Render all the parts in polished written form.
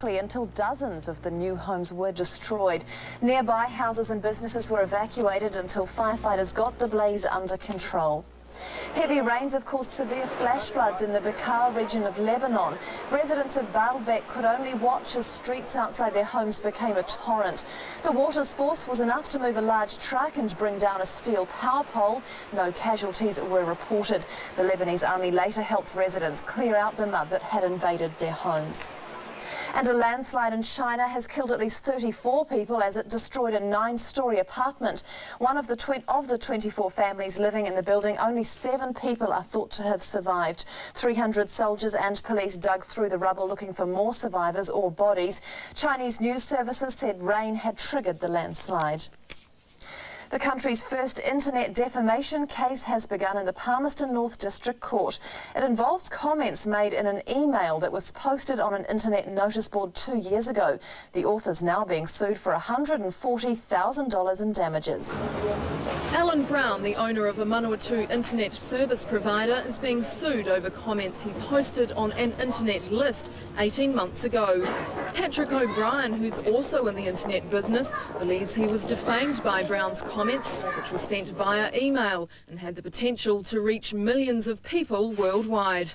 until dozens of the new homes were destroyed. Nearby houses and businesses were evacuated until firefighters got the blaze under control. Heavy rains have caused severe flash floods in the Bekaa region of Lebanon. Residents of Baalbek could only watch as streets outside their homes became a torrent. The water's force was enough to move a large truck and bring down a steel power pole. No casualties were reported. The Lebanese army later helped residents clear out the mud that had invaded their homes. And a landslide in China has killed at least 34 people as it destroyed a 9-story apartment. One of the 24 families living in the building, only 7 people are thought to have survived. 300 soldiers and police dug through the rubble looking for more survivors or bodies. Chinese news services said rain had triggered the landslide. The country's first internet defamation case has begun in the Palmerston North District Court. It involves comments made in an email that was posted on an internet notice board 2 years ago. The author's now being sued for $140,000 in damages. Alan Brown, the owner of a Manawatu internet service provider, is being sued over comments he posted on an internet list 18 months ago. Patrick O'Brien, who's also in the internet business, believes he was defamed by Brown's comments, which was sent via email and had the potential to reach millions of people worldwide.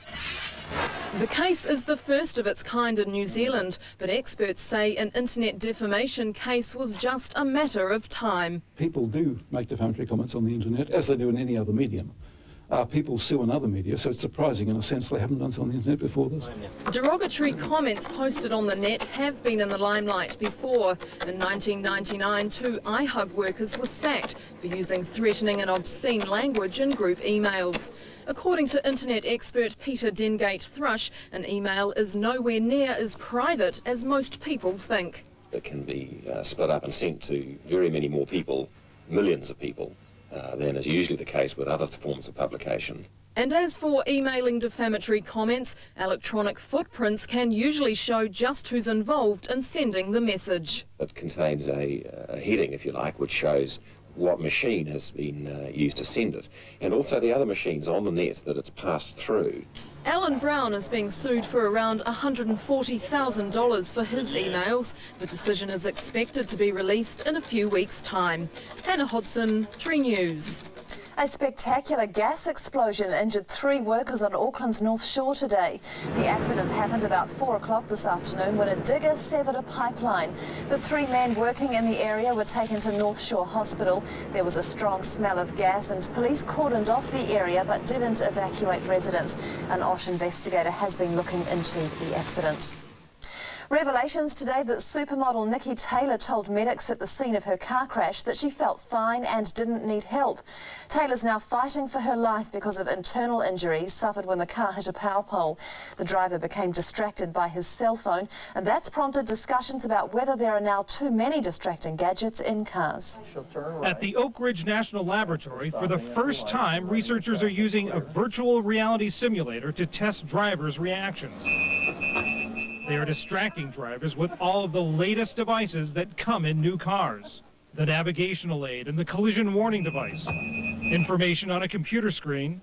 The case is the first of its kind in New Zealand, but experts say an internet defamation case was just a matter of time. People do make defamatory comments on the internet, as they do in any other medium. People sue in other media, so it's surprising in a sense they haven't done so on the internet before this. Derogatory comments posted on the net have been in the limelight before. In 1999, 2 iHug workers were sacked for using threatening and obscene language in group emails. According to internet expert Peter Dengate-Thrush, an email is nowhere near as private as most people think. It can be split up and sent to very many more people, millions of people, than is usually the case with other forms of publication. And as for emailing defamatory comments, electronic footprints can usually show just who's involved in sending the message. It contains a heading, if you like, which shows what machine has been used to send it, and also the other machines on the net that it's passed through. Alan Brown is being sued for around $140,000 for his emails. The decision is expected to be released in a few weeks' time. Hannah Hodson, 3 News. A spectacular gas explosion injured 3 workers on Auckland's North Shore today. The accident happened about 4 o'clock this afternoon when a digger severed a pipeline. The 3 men working in the area were taken to North Shore Hospital. There was a strong smell of gas and police cordoned off the area but didn't evacuate residents. An OSH investigator has been looking into the accident. Revelations today that supermodel Nikki Taylor told medics at the scene of her car crash that she felt fine and didn't need help. Taylor's now fighting for her life because of internal injuries suffered when the car hit a power pole. The driver became distracted by his cell phone, and that's prompted discussions about whether there are now too many distracting gadgets in cars. At the Oak Ridge National Laboratory, for the first time, researchers are using a virtual reality simulator to test drivers' reactions. They are distracting drivers with all of the latest devices that come in new cars. The navigational aid and the collision warning device, information on a computer screen,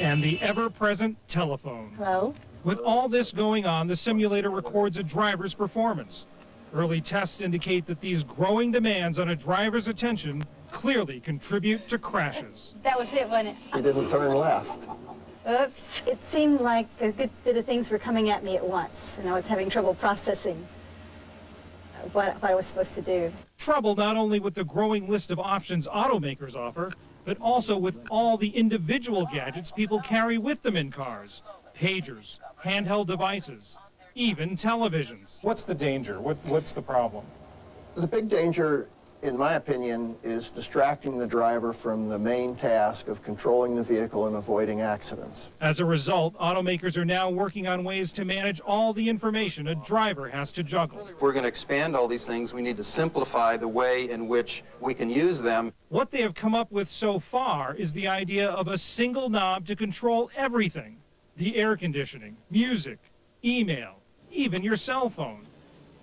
and the ever-present telephone. Hello? With all this going on, the simulator records a driver's performance. Early tests indicate that these growing demands on a driver's attention clearly contribute to crashes. That was it, wasn't it? You didn't turn left. Oops. It seemed like a good bit of things were coming at me at once, and I was having trouble processing what I was supposed to do. Trouble not only with the growing list of options automakers offer, but also with all the individual gadgets people carry with them in cars. Pagers, handheld devices, even televisions. What's the danger? What's the problem? The big danger, in my opinion, is distracting the driver from the main task of controlling the vehicle and avoiding accidents. As a result, automakers are now working on ways to manage all the information a driver has to juggle. If we're going to expand all these things, we need to simplify the way in which we can use them. What they have come up with so far is the idea of a single knob to control everything. The air conditioning, music, email, even your cell phone.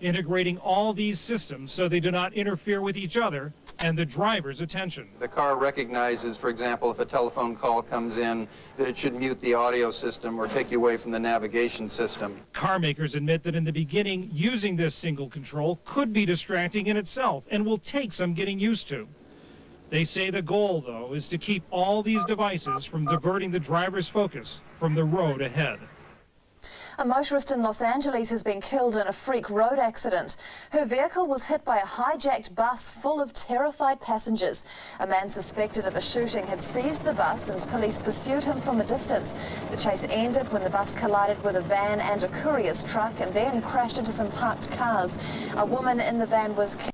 Integrating all these systems so they do not interfere with each other and the driver's attention. The car recognizes, for example, if a telephone call comes in, that it should mute the audio system or take you away from the navigation system. Car makers admit that in the beginning, using this single control could be distracting in itself and will take some getting used to. They say the goal, though, is to keep all these devices from diverting the driver's focus from the road ahead. A motorist in Los Angeles has been killed in a freak road accident. Her vehicle was hit by a hijacked bus full of terrified passengers. A man suspected of a shooting had seized the bus and police pursued him from a distance. The chase ended when the bus collided with a van and a courier's truck and then crashed into some parked cars. A woman in the van was killed.